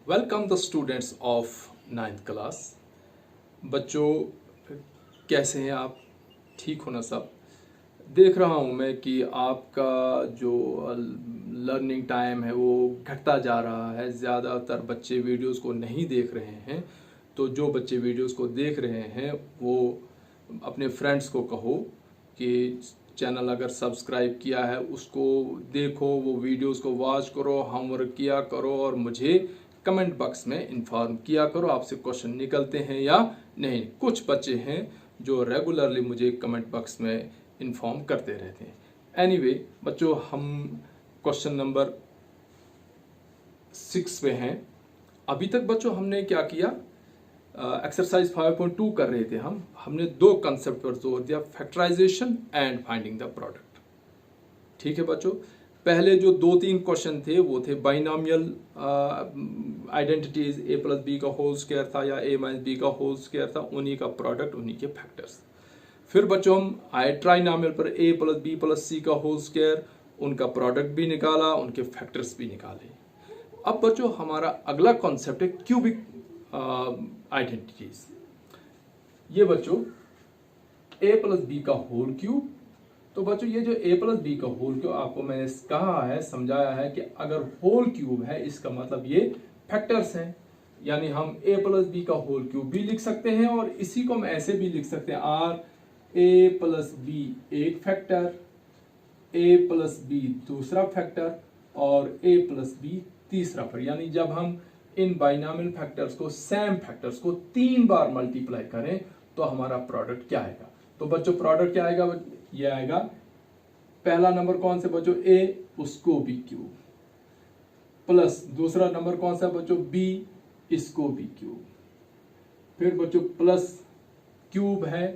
Welcome the students of 9th class. बच्चों कैसे हैं आप? ठीक हो ना सब? देख रहा हूं मैं कि आपका जो लर्निंग टाइम है वो घटता जा रहा है। ज़्यादातर बच्चे वीडियोस को नहीं देख रहे हैं। तो जो बच्चे वीडियोस को देख रहे हैं वो अपने फ्रेंड्स को कहो कि चैनल अगर सब्सक्राइब किया है उसको देखो, वो वीडियोस को वॉच करो, होमवर्क किया करो और मुझे कमेंट बॉक्स में इन्फॉर्म किया करो आपसे क्वेश्चन निकलते हैं या नहीं। कुछ बच्चे हैं जो रेगुलरली मुझे कमेंट बॉक्स में इन्फॉर्म करते रहते हैं। एनीवे बच्चों, हम क्वेश्चन नंबर 6 पे हैं। अभी तक बच्चों हमने क्या किया? एक्सरसाइज 5.2 कर रहे थे। हमने दो कंसेप्ट पर जोर दिया, factorisation and finding the product. ठीक है बच्चों, पहले जो 2-3 क्वेश्चन थे वो थे binomial identities, a plus b का होल स्क्वायर था या a माइनस बी का होल स्क्वायर था, उन्हीं का प्रोडक्ट, उन्हीं के फैक्टर्स। फिर बच्चों हम आए ट्राइनोमियल पर a प्लस बी प्लस सी का होल स्क्वायर, उनका प्रोडक्ट भी निकाला, उनके फैक्टर्स भी निकाले। अब बच्चों हमारा अगला कॉन्सेप्ट है क्यूबिक आइडेंटिटीज। ये बच्चों a प्लस बी का होल क्यूब। तो बच्चों ये जो a प्लस बी का होल क्यूब आपको मैंने कहा है, समझाया है कि अगर होल क्यूब है इसका मतलब ये फैक्टर्स हैं, यानी हम a प्लस बी का होल क्यूब भी लिख सकते हैं और इसी को हम ऐसे भी लिख सकते हैं आर a प्लस बी एक फैक्टर, a प्लस बी दूसरा फैक्टर और a प्लस बी तीसरा फैक्टर। यानी जब हम इन बाइनोमियल फैक्टर्स को, सेम फैक्टर्स को 3 बार मल्टीप्लाई करें तो हमारा प्रोडक्ट क्या आएगा? तो बच्चों प्रोडक्ट क्या आएगा? ये आएगा, पहला नंबर कौन सा बच्चों? a, उसको भी क्यूब, प्लस दूसरा नंबर कौन सा बच्चों? b, इसको भी क्यूब। फिर बच्चों प्लस क्यूब है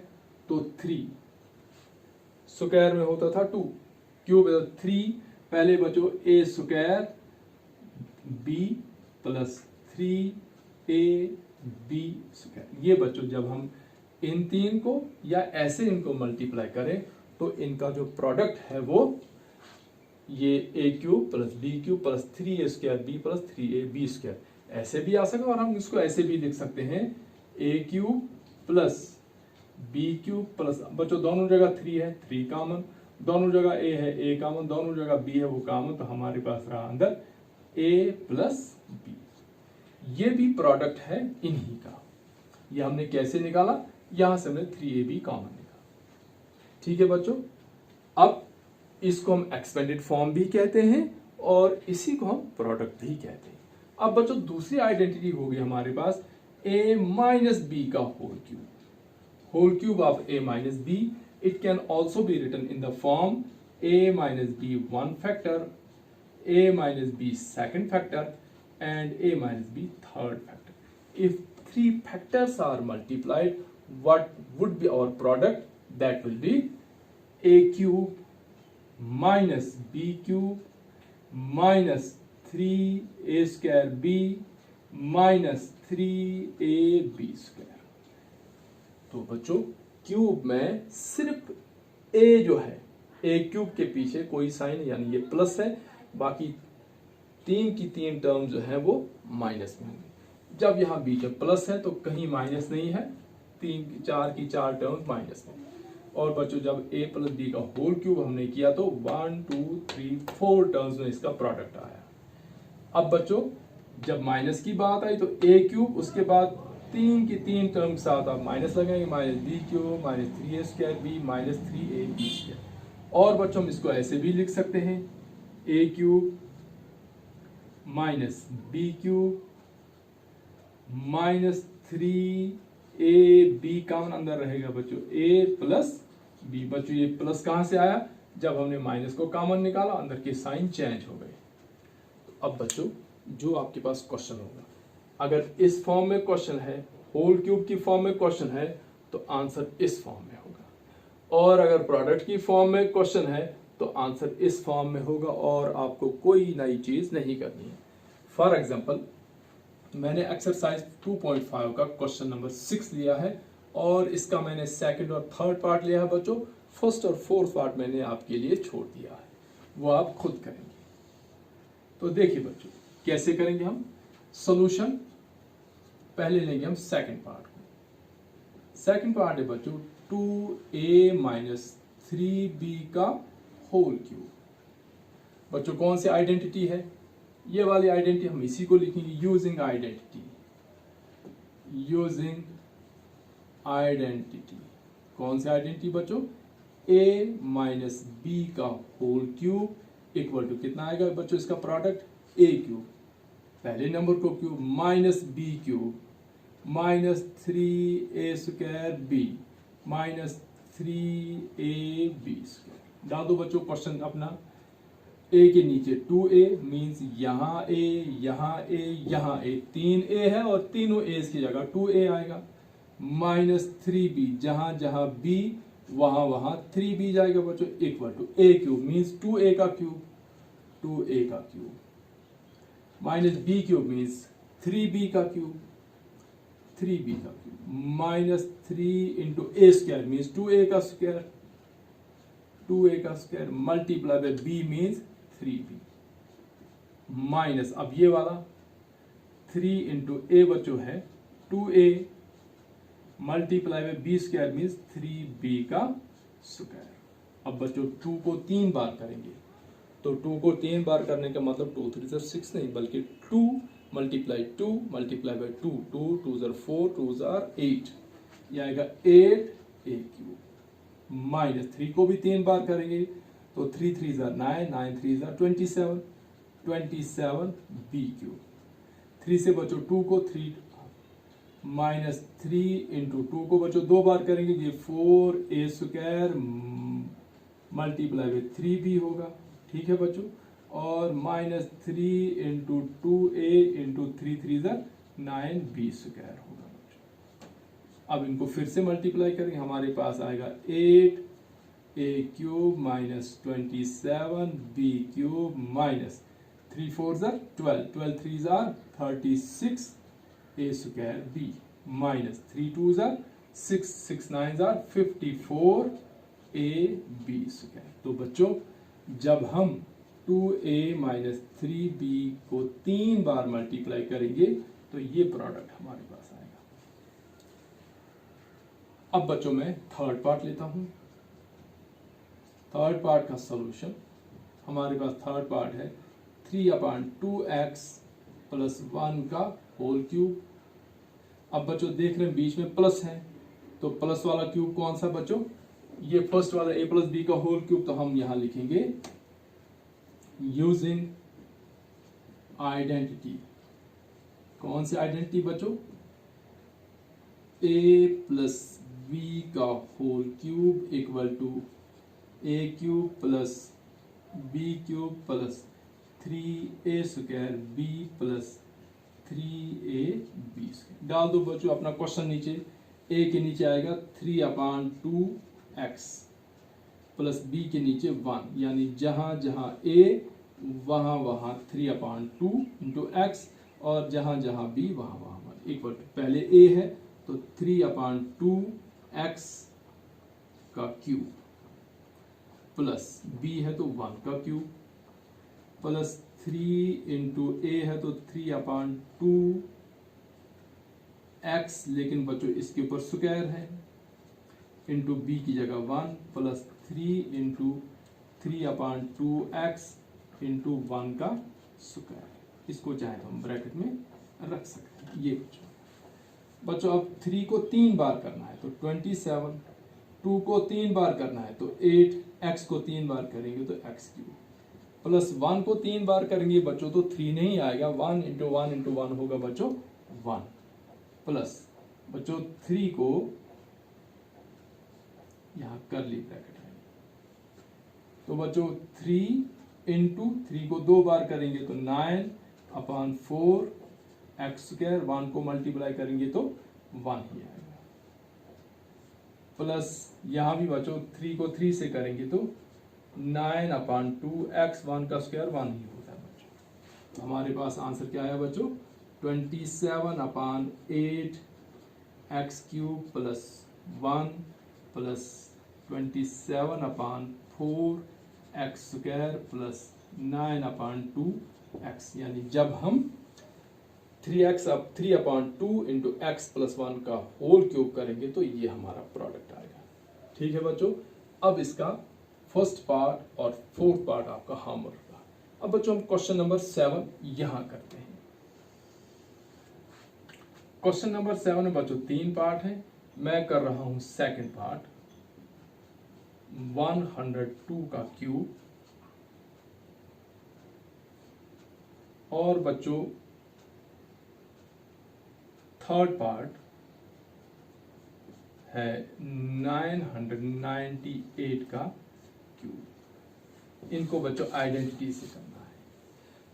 तो 3, स्क्वायर में होता था 2, क्यूब है तो 3। पहले बच्चों a square b plus 3ab square. ये बच्चों जब हम इन 3 को या ऐसे इनको मल्टीप्लाई करें तो इनका जो प्रोडक्ट है वो ये a cube plus b cube plus 3a square b plus 3ab square, ऐसे भी आ सकता है। और हम इसको ऐसे भी लिख सकते हैं a cube plus b cube plus, बच्चों दोनों जगह 3 है, 3 कॉमन, दोनों जगह a है, a कॉमन, दोनों जगह b है वो कॉमन, तो हमारे पास रहा अंदर a प्लस b। ये भी प्रोडक्ट है इन्हीं का। ये हमने कैसे निकाला? यहां से हमने 3ab कॉमन निकाला। ठीक है बच्चों, अब इसको हम एक्सपेंडेड फॉर्म भी कहते हैं और इसी को हम प्रोडक्ट भी कहते हैं। अब बच्चों दूसरी आइडेंटिटी होगी हमारे पास a माइनस बी का whole cube. Whole cube of a minus b, it can also be written in the form a minus b one factor, a minus b second factor and a minus b third factor. If 3 factors are multiplied, what would be our product? That will be a cube minus b cube minus 3a square b minus 3ab square। तो बच्चों cube में सिर्फ a जो है, a cube के पीछे कोई sign यानी ये प्लस है, बाकी 3 की 3 टर्म जो है वो माइनस में होंगी। जब यहाँ बीच में प्लस है तो कहीं माइनस नहीं है, 4 की 4 टर्म माइनस में। और बच्चों जब a प्लस बी का होल क्यूब हमने किया तो 1 2 3 4 टर्म्स में इसका प्रोडक्ट आया। अब बच्चों जब माइनस की बात आई तो a क्यूब, उसके बाद 3 की 3 टर्म के साथ आप माइनस लगाएंगे, minus B cube minus 3a square b minus 3ab square. और बच्चों हम इसको ऐसे भी लिख सकते हैं a cube minus b cube minus 3ab common अंदर रहेगा बच्चों a प्लस b। बच्चों ये प्लस कहां से आया? जब हमने माइनस को कॉमन निकाला, अंदर के साइन चेंज हो गए। अब बच्चों जो आपके पास क्वेश्चन होगा, अगर इस फॉर्म में क्वेश्चन है, होल क्यूब की फॉर्म में क्वेश्चन है तो आंसर इस फॉर्म में होगा, और अगर प्रोडक्ट की फॉर्म में क्वेश्चन है तो आंसर इस फॉर्म में होगा और आपको कोई नई चीज नहीं करनी है। फॉर एग्जांपल मैंने एक्सरसाइज 2.5 का क्वेश्चन नंबर 6 लिया है और इसका मैंने सेकंड और थर्ड पार्ट लिया है बच्चों। फर्स्ट और फोर्थ पार्ट मैंने आपके लिए छोड़ दिया है, वो आप खुद करेंगे। तो देखिए बच्चों कैसे करेंगे हम। सॉल्यूशन पहले लेंगे हम सेकंड पार्ट को। सेकंड पार्ट है बच्चों 2a माइनस 3b का होल क्यूब। बच्चों कौन सी आइडेंटिटी है? ये वाली आइडेंटिटी, हम इसी को लिखेंगे यूजिंग आइडेंटिटी। यूजिंग आइडेंटिटी कौन सी आइडेंटिटी बच्चों? a माइनस बी का होल क्यूब इक्वल टू कितना आएगा बच्चों? इसका प्रोडक्ट a क्यूब, पहले नंबर को cube, minus B cube minus 3a square b minus 3ab square. डाल दो बच्चों क्वेश्चन अपना। a के नीचे 2a मीन्स यहाँ a, यहाँ a, यहाँ a, 3a है और तीनों a's की जगह 2a आएगा। माइनस 3b, जहां जहां b वहां वहां 3b जाएगा बच्चों, equal to a cube means 2a का क्यूब, 2a का cube minus b cube means 3b का क्यूब, 3b का cube minus 3 into a square means 2a का स्क्वायर, 2a का square multiply by b means 3b minus, अब ये वाला 3 into a बच्चों है 2a multiply by b square means 3b का स्क्वायर। अब बच्चों 2 को 3 बार करेंगे तो 2 को 3 बार करने का मतलब 2 3 6 नहीं बल्कि 2 मल्टीप्लाई 2 मल्टीप्लाई बाय 2, 2 2 4 2 8, यह आएगा 8a क्यूब माइनस 3 को भी 3 बार करेंगे तो 3 3 9, 9 3 27, 27b क्यूब। 3 से बच्चों 2 को 3 माइनस 3 इंटू 2 को बच्चों 2 बार करेंगे ये 4a square multiply bye 3b होगा, ठीक है बच्चों, और minus 3 into 2a into 3 3 9b square होगा बच्चों। अब इनको फिर से मल्टीप्लाई करेंगे, हमारे पास आएगा 8a cube minus 27b cube minus 3 4 12, 12 3 36 a square b minus 3 2 6, 6 9 54 a b square. तो बच्चों जब हम 2a माइनस 3b को 3 बार मल्टीप्लाई करेंगे तो ये प्रोडक्ट हमारे पास आएगा। अब बच्चों मैं थर्ड पार्ट लेता हूं। थर्ड पार्ट का सॉल्यूशन हमारे पास थर्ड पार्ट है 3/2x प्लस 1 का होल क्यूब। अब बच्चों देख रहे हैं बीच में प्लस है तो प्लस वाला क्यूब कौन सा बच्चों? ये फर्स्ट वाला a प्लस बी का होल क्यूब, तो हम यहां लिखेंगे यूजिंग आइडेंटिटी। कौन सी आइडेंटिटी बच्चों? a प्लस बी का whole cube equal to a cube plus b cube plus 3a square b plus 3ab square. डाल दो बच्चों अपना क्वेश्चन नीचे। a के नीचे आएगा 3/2x प्लस b के नीचे 1, यानी जहां जहां a वहां वहां 3/2 इंटू x और जहां जहां b वहां वहां इक्वल टू, पहले a है तो 3/2x का क्यूब प्लस b है तो 1 का क्यूब प्लस 3 इंटू a है तो 3/2x, लेकिन बच्चों इसके ऊपर स्क्वायर है, इंटू b की जगह 1 प्लस 3 इंटू 3/2x इंटू 1 का स्क्वायर। इसको चाहे तो हम ब्रैकेट में रख सकते हैं। ये बच्चों अब 3 को 3 बार करना है तो 27, 2 को 3 बार करना है तो 8, x को 3 बार करेंगे तो x क्यूब प्लस 1 को 3 बार करेंगे बच्चों तो 3 नहीं आएगा, 1 इंटू 1 इंटू 1 होगा बच्चों 1 प्लस बच्चों 3 को यहां कर ली ब्रैकेट में तो बच्चों 3 इंटू 3 को 2 बार करेंगे तो 9/4 x स्क्वायर, 1 को मल्टीप्लाई करेंगे तो 1 ही आएगा प्लस यहां भी बच्चों 3 को 3 से करेंगे तो 9/2x, 1 का स्क्वायर 1 ही होता है बच्चों। तो हमारे पास आंसर क्या आया बच्चों? 27/8 x cube plus 1 plus 27/4 x square plus 9/2x, यानी जब हम 3x अब 3/2 इंटू एक्स प्लस 1 का होल क्यूब करेंगे तो ये हमारा प्रोडक्ट आएगा। ठीक है बच्चों, अब इसका फर्स्ट पार्ट और फोर्थ पार्ट आपका होमवर्क का। अब बच्चों हम क्वेश्चन नंबर 7 यहां करते हैं। क्वेश्चन नंबर 7 में बच्चों 3 पार्ट है, मैं कर रहा हूं सेकंड पार्ट। 102 का क्यूब और बच्चों थर्ड पार्ट है 998 का क्यूब। इनको बच्चों आइडेंटिटी से करना है।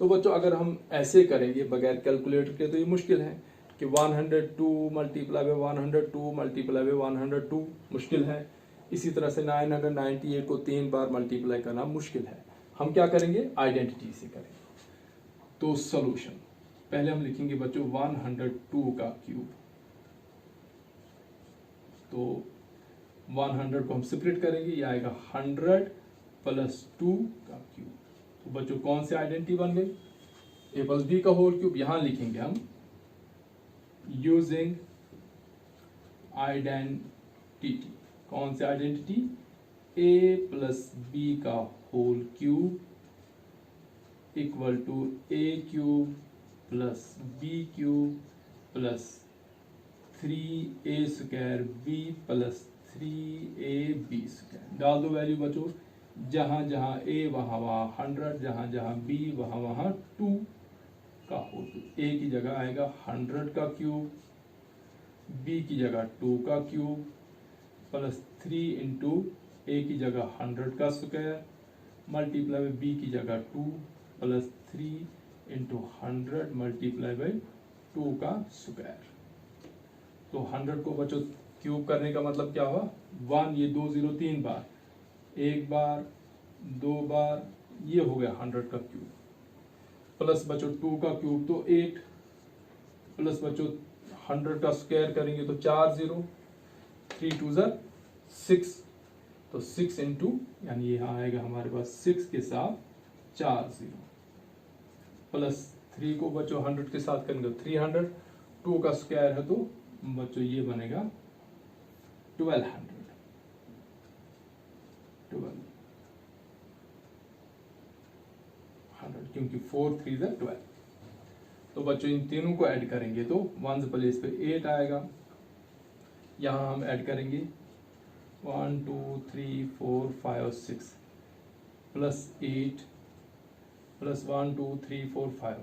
तो बच्चों अगर हम ऐसे करेंगे बगैर कैलकुलेटर के तो ये मुश्किल है कि 102 मल्टीप्लाई बाय 102 मल्टीप्लाई बाय 102 मुश्किल है। इसी तरह से 998 को 3 बार मल्टीप्लाई करना मुश्किल है। हम क्या करेंगे, आइडेंटिटी से करेंगे। तो सॉल्यूशन पहले हम लिखेंगे बच्चों 102 का क्यूब। तो 100 को हम सेपरेट करेंगे, ये आएगा 100 प्लस 2 का क्यूब। तो बच्चों कौन से आइडेंटिटी बन गई, ए प्लस बी का होल क्यूब। यहां लिखेंगे हम यूजिंग आइडेंटिटी। कौन से आइडेंटिटी, ए प्लस बी का whole cube equal to a cube plus B cube plus 3a square B plus 3ab square. डाल दो वैल्यू बच्चों, जहां जहां a वहां वहां 100, जहां जहां b वहां वहां 2 का होल क्यूब। a की जगह आएगा 100 का क्यूब, b की जगह 2 का क्यूब प्लस 3 इंटू a की जगह 100 का स्क्वायर मल्टीप्लाई बाय b की जगह 2 प्लस 3 इंटू 100 मल्टीप्लाई बाय 2 का स्क्वायर। तो 100 को बच्चों क्यूब करने का मतलब क्या हुआ, 1 ये 2 0 3 बार, एक बार 2 बार, ये हो गया 100 का क्यूब प्लस बच्चों 2 का क्यूब तो 8 प्लस बच्चों 100 का स्क्वायर करेंगे तो 4 0, 3 2 6, तो 6 इंटू यानी यहाँ आएगा हमारे पास 6 के साथ 4 0 प्लस 3 को बच्चों 100 के साथ करेंगे 300, 2 का स्क्वायर है तो बच्चों ये बनेगा 1200, क्योंकि 4 3 12। तो बच्चों इन तीनों को ऐड करेंगे तो 1 प्लेस पे 8 आएगा। यहां हम ऐड करेंगे 1 2 3 4 5 6 प्लस 8 प्लस 1 2 3 4 5,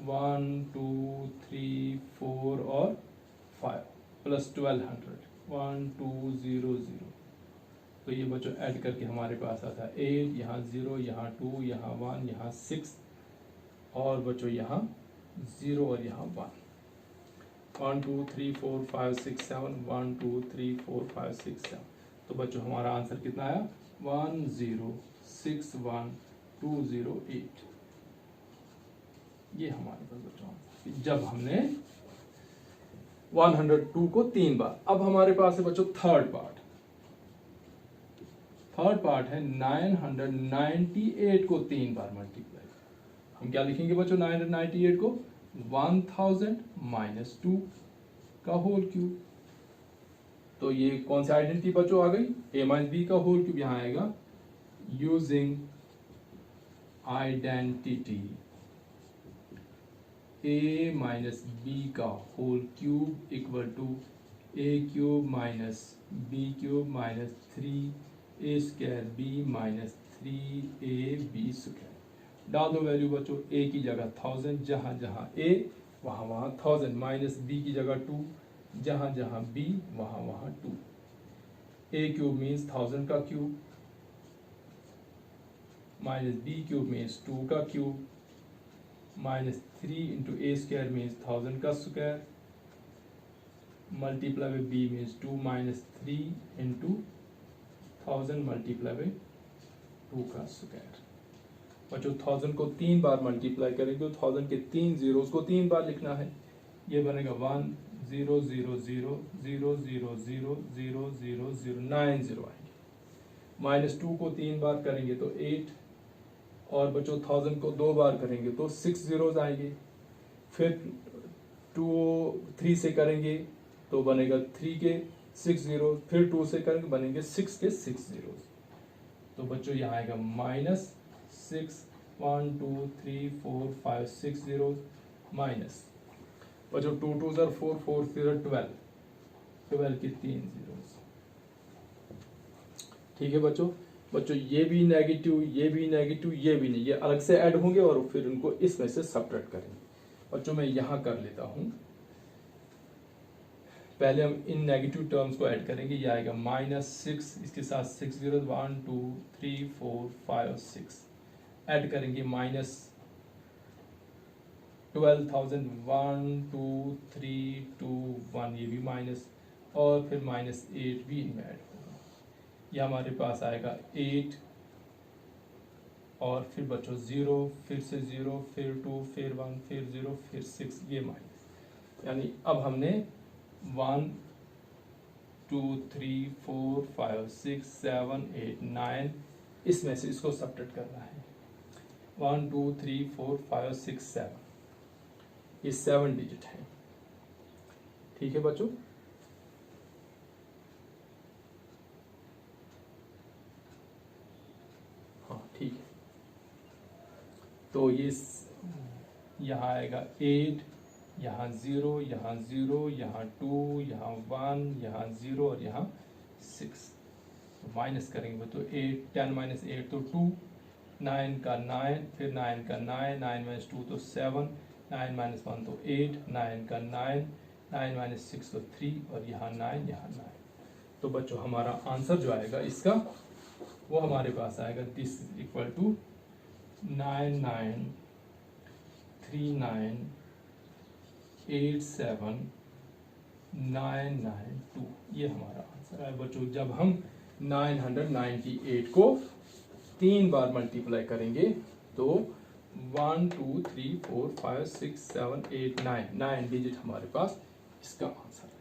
1 2 3 4 और 5 प्लस 1200, 1 2 0 0। तो ये बच्चों ऐड करके हमारे पास आता है 8, यहाँ 0, यहाँ 2, यहाँ 1, यहाँ 6 और बच्चों यहाँ 0 और यहाँ 1। 1 2 3 4 5 6 7, 1 2 3 4 5 6 7। तो बच्चों हमारा आंसर कितना आया, 1 0 6 1 2 0 8। ये हमारे पास बच्चों जब हमने 102 को 3 बार। अब हमारे पास है बच्चों थर्ड पार्ट। थर्ड पार्ट है 998 को 3 बार मल्टीप्लाई। हम क्या लिखेंगे बच्चों, 998 को 1000 माइनस 2 का होल क्यूब। तो ये कौन सी आइडेंटिटी बच्चों आ गई, a माइनस बी का होल क्यूब। यहां आएगा using identity a minus B का whole cube equal to a cube minus B cube minus 3a square b minus 3ab square. डाल दो वैल्यू बच्चों, a की जगह 1000, जहां जहां a वहां वहां 1000, माइनस b की जगह 2, जहां जहां b वहां वहां 2। a क्यूब मीन्स 1000 का cube minus b cube means 2 का क्यूब माइनस 3 इंटू ए स्क्वायर मीन्स 1000 का square multiply by b means 2 minus 3 into 1000 multiply by 2 का स्क्वायर। बच्चों 1000 को 3 बार मल्टीप्लाई करेंगे तो 1000 के 3 जीरोस को 3 बार लिखना है। ये बनेगा 1 0 0 0 0 0 0 0 0 0 9 0 आएंगे। माइनस 2 को 3 बार करेंगे तो 8 और बच्चों 1000 को 2 बार करेंगे तो 6 जीरोस आएंगे। फिर 3 से करेंगे तो बनेगा 3 के 6 जीरो, फिर 2 से करेंगे बनेंगे 6 के 6 जीरो। तो बच्चों यहाँ आएगा -6 1 2 3 4 5 6 जीरो माइनस बच्चों 2 2 4 4 0 12 12 के 3 जीरो। ठीक है बच्चों, ये भी नेगेटिव, ये भी नेगेटिव, ये भी नहीं, ये अलग से ऐड होंगे और फिर उनको इसमें से सब्ट्रैक्ट करेंगे। बच्चों मैं यहां कर लेता हूं, पहले हम इन नेगेटिव टर्म्स को ऐड करेंगे। ये आएगा -6, इसके साथ 6 जीरो 1 2 3 4 5 6 ऐड करेंगे -12,000 1 2 3 2 1, ये भी माइनस, और फिर -8 भी इनमें ऐड होगा। ये हमारे पास आएगा 8 और फिर बच्चों 0, फिर से 0, फिर 2, फिर 1, फिर 0, फिर 6, ये माइनस, यानी अब हमने 1 2 3 4 5 6 7 8 9 इसमें से इसको सब्ट्रैक्ट करना है। 1 2 3 4 5 6 7, ये 7 डिजिट है। ठीक है बच्चों, हाँ ठीक है। तो ये यहाँ आएगा 8, यहाँ 0, यहाँ 0, यहाँ 2, यहाँ 1, यहाँ 0 और यहाँ 6। तो माइनस करेंगे तो 8 10 माइनस 8 तो 2, 9 का 9, फिर 9 का 9, 9 माइनस 2 तो 7, 9 माइनस 1 तो 8, 9 का 9, 9 माइनस 6 तो 3 और यहाँ 9, यहाँ 9। तो बच्चों हमारा आंसर जो आएगा इसका वो हमारे पास आएगा दिस इक्वल टू 993987,992, ये हमारा आंसर है बच्चों। जब हम 998 को 3 बार मल्टीप्लाई करेंगे तो 1 2 3 4 5 6 7 8 9 डिजिट हमारे पास इसका आंसर है।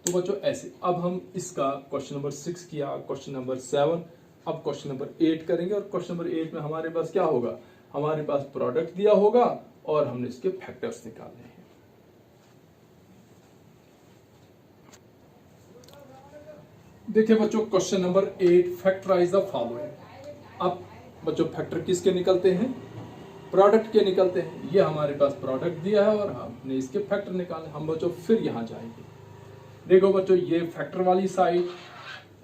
तो बच्चों ऐसे अब हम इसका क्वेश्चन नंबर 6 किया, क्वेश्चन नंबर 7, अब क्वेश्चन नंबर 8 करेंगे। और क्वेश्चन नंबर 8 में हमारे पास क्या होगा, हमारे पास प्रोडक्ट दिया होगा और हमने इसके फैक्टर्स निकालने हैं। देखिए बच्चों question number 8, factorise the following. अब बच्चों फैक्टर किसके निकलते हैं, प्रोडक्ट के निकलते हैं। ये हमारे पास प्रोडक्ट दिया है और हमने इसके फैक्टर निकाले। हम बच्चों फिर यहां जाएंगे। देखो बच्चों ये फैक्टर वाली साइड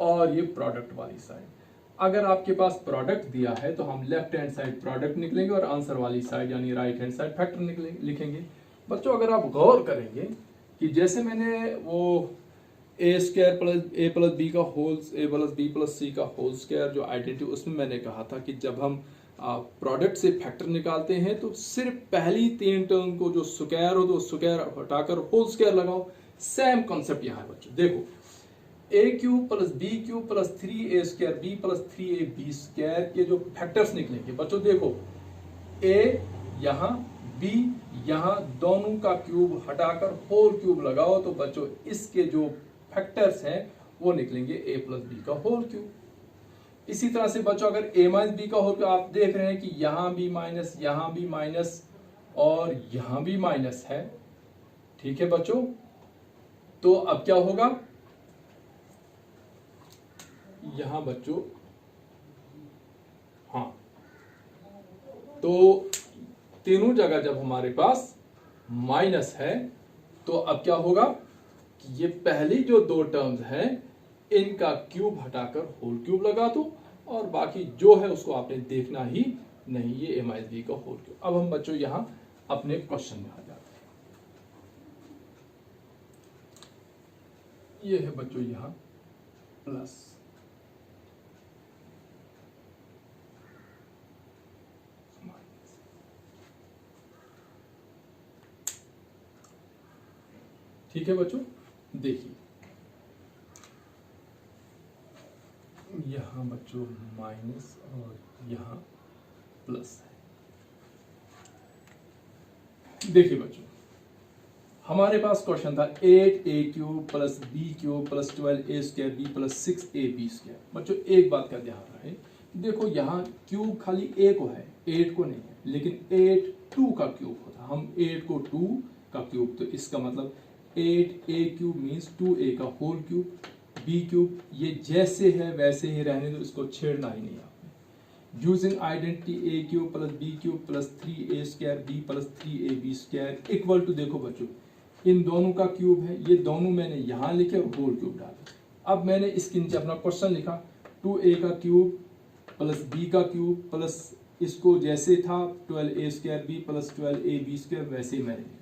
और ये प्रोडक्ट वाली साइड। अगर आपके पास प्रोडक्ट दिया है तो हम लेफ्ट हैंड साइड प्रोडक्ट निकलेंगे और आंसर वाली साइड यानी राइट हैंड साइड फैक्टर लिखेंगे। बच्चों अगर आप गौर करेंगे कि जैसे मैंने वो ए स्क्वायर प्लस ए प्लस बी का होल, ए प्लस बी प्लस सी का होल स्क्वायर जो आइडेंटिटी, उसमें मैंने कहा था कि जब हम प्रोडक्ट से फैक्टर निकालते हैं तो सिर्फ पहली 3 टर्म को जो स्क्वायर हो तो स्क्वायर हटाकर होल स्क्वायर लगाओ। सेम कॉन्सेप्ट यहाँ है बच्चों। देखो A cube plus B cube plus 3a square B plus 3ab square के जो फैक्टर्स निकलेंगे बच्चों, देखो a यहाँ b यहाँ, दोनों का क्यूब हटाकर होल क्यूब लगाओ तो बच्चों इसके जो फैक्टर्स हैं वो निकलेंगे a प्लस बी का होल क्यूब। इसी तरह से बच्चों अगर a माइनस बी का होल क्यूब, आप देख रहे हैं कि यहाँ भी माइनस, यहाँ भी माइनस और यहाँ भी माइनस है। ठीक है बच्चों, तो अब क्या होगा, यहां बच्चों हाँ, तो तीनों जगह जब हमारे पास माइनस है तो अब क्या होगा कि ये पहली जो 2 टर्म्स हैं इनका क्यूब हटाकर होल क्यूब लगा दो और बाकी जो है उसको आपने देखना ही नहीं, ये a माइनस बी का होल क्यूब। अब हम बच्चों यहां अपने क्वेश्चन में आ जाते हैं। ये है बच्चों यहां प्लस, ठीक है बच्चों। देखिए यहां बच्चों माइनस और यहां प्लस है। देखिए बच्चों हमारे पास क्वेश्चन था 8a cube plus b cube plus 12a square b plus 6ab square. बच्चों एक बात का ध्यान रहे, देखो यहाँ क्यूब खाली a को है, 8 को नहीं है, लेकिन 8 2 का क्यूब होता। हम 8 को 2 का क्यूब, तो इसका मतलब 8a क्यूब मीन्स 2a का होल क्यूब, b क्यूब ये जैसे है वैसे ही रहने दो, इसको छेड़ना ही नहीं आपने। Using identity a cube plus b cube plus 3a square b plus 3ab square equal to, देखो बच्चों इन दोनों का क्यूब है, ये दोनों मैंने यहाँ लिखे और होल क्यूब डाले। अब मैंने इसके नीचे अपना क्वेश्चन लिखा 2a का क्यूब प्लस b का क्यूब प्लस इसको जैसे था 12a square b plus 12ab square वैसे ही मैंने लिखा।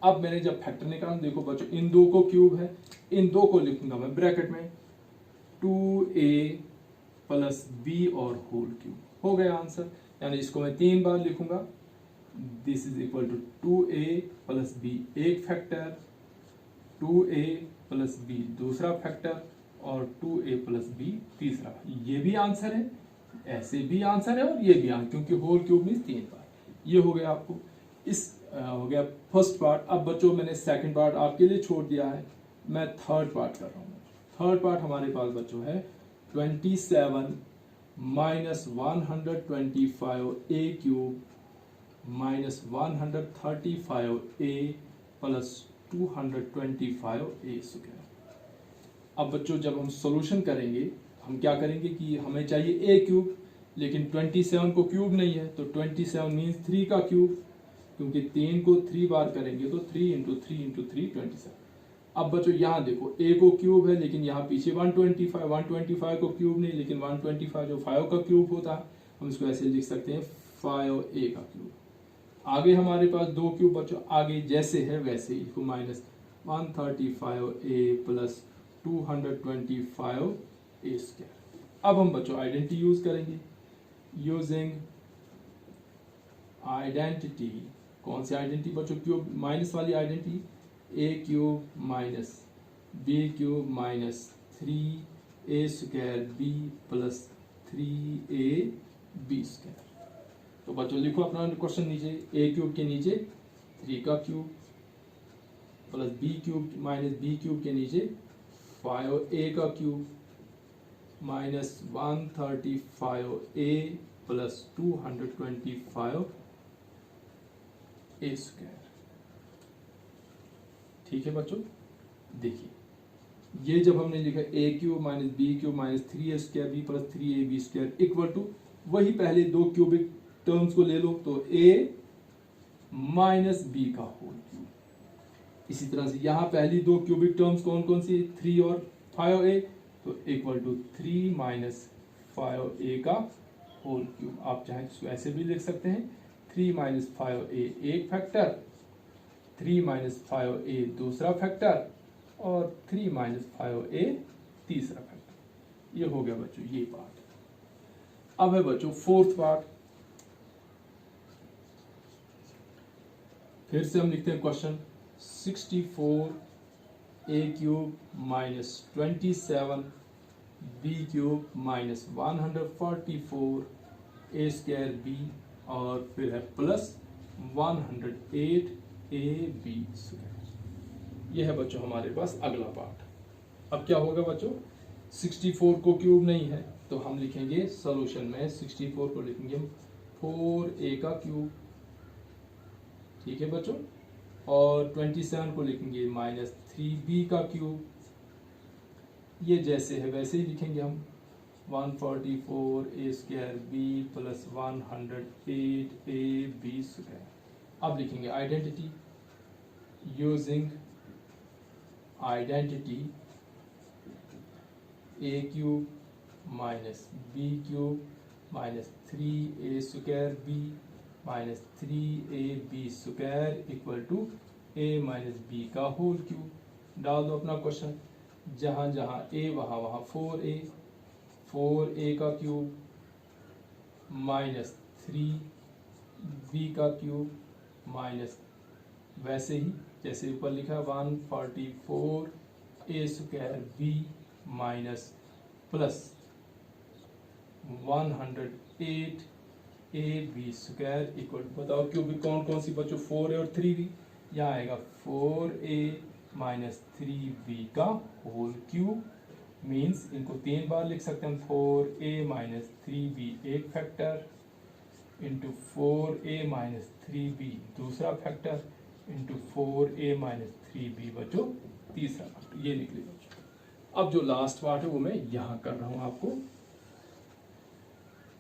अब मैंने जब फैक्टर निकाला, देखो बच्चों इन दो को क्यूब है, इन दो को लिखूंगा मैं ब्रैकेट में 2a प्लस b और होल क्यूब, हो गया आंसर। यानी इसको मैं 3 बार लिखूंगा, this is equal to 2a plus b एक फैक्टर, 2a प्लस b दूसरा फैक्टर और 2a प्लस b तीसरा। ये भी आंसर है, ऐसे भी आंसर है और ये भी आंसर, क्योंकि होल क्यूब मीन्स 3 बार। ये हो गया आपको, इस हो गया फर्स्ट पार्ट। अब बच्चों मैंने सेकंड पार्ट आपके लिए छोड़ दिया है, मैं थर्ड पार्ट कर रहा हूँ। थर्ड पार्ट हमारे पास बच्चों है 27 minus 125a cube minus 135a plus 225a square. अब बच्चों जब हम सॉल्यूशन करेंगे हम क्या करेंगे कि हमें चाहिए a क्यूब, लेकिन 27 को क्यूब नहीं है, तो 27 मीन्स 3 का क्यूब, क्योंकि 3 को 3 बार करेंगे तो 3 इंटू 3 इंटू 3 27। अब बच्चों यहाँ देखो a को क्यूब है, लेकिन यहाँ पीछे 125 को क्यूब नहीं, लेकिन 125 जो 5 का क्यूब होता है, हम इसको ऐसे लिख सकते हैं 5a का क्यूब। आगे हमारे पास 2 क्यूब बच्चों, आगे जैसे है वैसे ही इसको minus 135a plus 225a square. अब हम बच्चों आइडेंटिटी यूज करेंगे, यूजिंग आइडेंटिटी, कौन सी आइडेंटिटी बच्चों, क्यूब माइनस वाली identity, a cube minus b cube minus 3a square b plus 3ab square. तो बच्चों लिखो अपना क्वेश्चन नीचे, a क्यूब के नीचे 3 का cube plus b cube minus b cube के नीचे 5a का cube minus 135a plus 225a square. ठीक है बच्चों, देखिए ये जब हमने लिखा a cube minus b cube minus 3a square b plus 3ab square equal to, वही पहले 2 क्यूबिक टर्म्स को ले लो, तो a माइनस b का होल क्यूब। इसी तरह से यहाँ पहली 2 क्यूबिक टर्म्स कौन कौन सी, 3 और 5a, तो इक्वल टू 3 माइनस 5a का होल क्यूब। आप चाहे इसको ऐसे भी लिख सकते हैं, 3 माइनस 5a एक फैक्टर, 3 माइनस 5a दूसरा फैक्टर और 3 माइनस 5a तीसरा फैक्टर। ये हो गया बच्चों ये पार्ट। अब है बच्चों फोर्थ पार्ट, फिर से हम लिखते हैं question 64a cube minus 27 b cube minus 144a square b और फिर है प्लस 108 ab स्क्वायर। ये है बच्चों हमारे पास अगला पार्ट। अब क्या होगा बच्चों, 64 को क्यूब नहीं है तो हम लिखेंगे सॉल्यूशन में 64 को लिखेंगे 4a का क्यूब, ठीक है बच्चों, और 27 को लिखेंगे माइनस 3b का क्यूब। ये जैसे है वैसे ही लिखेंगे हम 144a square b plus 108ab square. अब लिखेंगे identity, using identity a cube minus b cube minus 3a square b minus 3ab square equal to a minus b का होल क्यूब। डाल दो अपना क्वेश्चन, जहाँ जहाँ a वहाँ वहाँ 4a का क्यूब माइनस 3b का क्यूब माइनस वैसे ही जैसे ऊपर लिखा 144a square b minus plus 108ab square equal, बताओ क्यूबिक कौन कौन सी बच्चों, 4a और 3b। यहाँ आएगा 4a माइनस 3b का होल क्यूब, मीन्स इनको 3 बार लिख सकते हैं, 4a माइनस 3b एक factor into 4a minus 3b दूसरा factor into 4a minus 3b बच्चों तीसरा पार्ट ये निकले बच्चों। अब जो लास्ट पार्ट है वो मैं यहां कर रहा हूं आपको।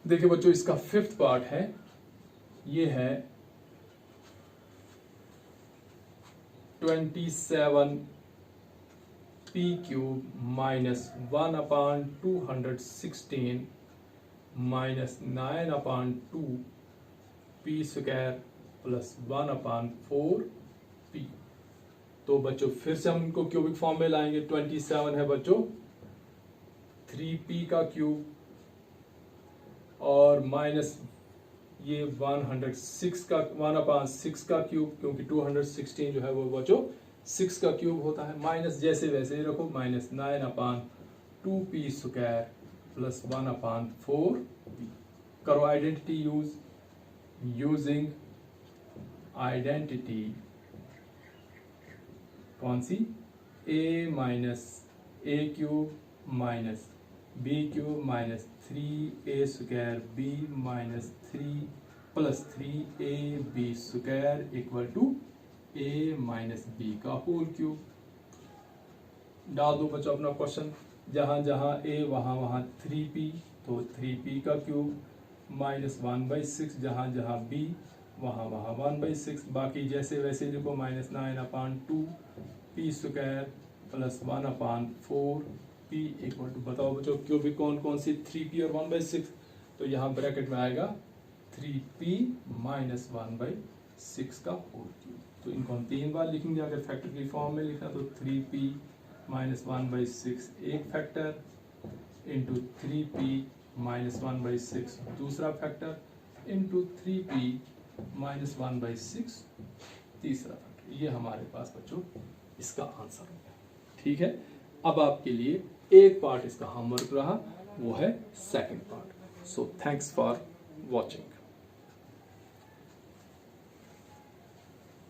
देखिए बच्चों इसका फिफ्थ पार्ट है, ये है 27 p cube minus 1/216 minus 9/2 p square plus 1/4 p। तो बच्चों फिर से हम इनको क्यूबिक फॉर्म में लाएंगे। 27 है बच्चों 3p का क्यूब और माइनस ये 106 का 1/6 का क्यूब, क्योंकि 216 जो है वो बच्चों 6 का क्यूब होता है, माइनस जैसे वैसे ही रखो minus 9/2p square plus 1/4 p। करो आइडेंटिटी यूज। यूजिंग आइडेंटिटी कौन सी, a minus a cube minus b cube minus 3a square b minus 3 plus 3ab square equal to a minus b का होल क्यूब। डाल दो बच्चों अपना question, जहां जहां a वहां वहां 3p, तो 3p का क्यूब माइनस 1/6, जहां जहां b वहां वहां 1/6, बाकी जैसे वैसे देखो minus 9/2 p square plus 1/4 p equal to, बताओ बच्चों क्यूबिक कौन कौन सी 3p और 1/6, तो यहाँ ब्रैकेट में आएगा 3p माइनस 1/6 का होल क्यूब। तो इनको हम 3 बार लिखेंगे, अगर फैक्टर की फॉर्म में लिखना तो 3p माइनस 1/6 एक फैक्टर इंटू 3p माइनस 1/6 दूसरा फैक्टर इंटू 3p माइनस 1/6 तीसरा फैक्टर। ये हमारे पास बच्चों इसका आंसर हो गया। ठीक है, अब आपके लिए एक पार्ट इसका होमवर्क रहा, वो है second part. So thanks for watching.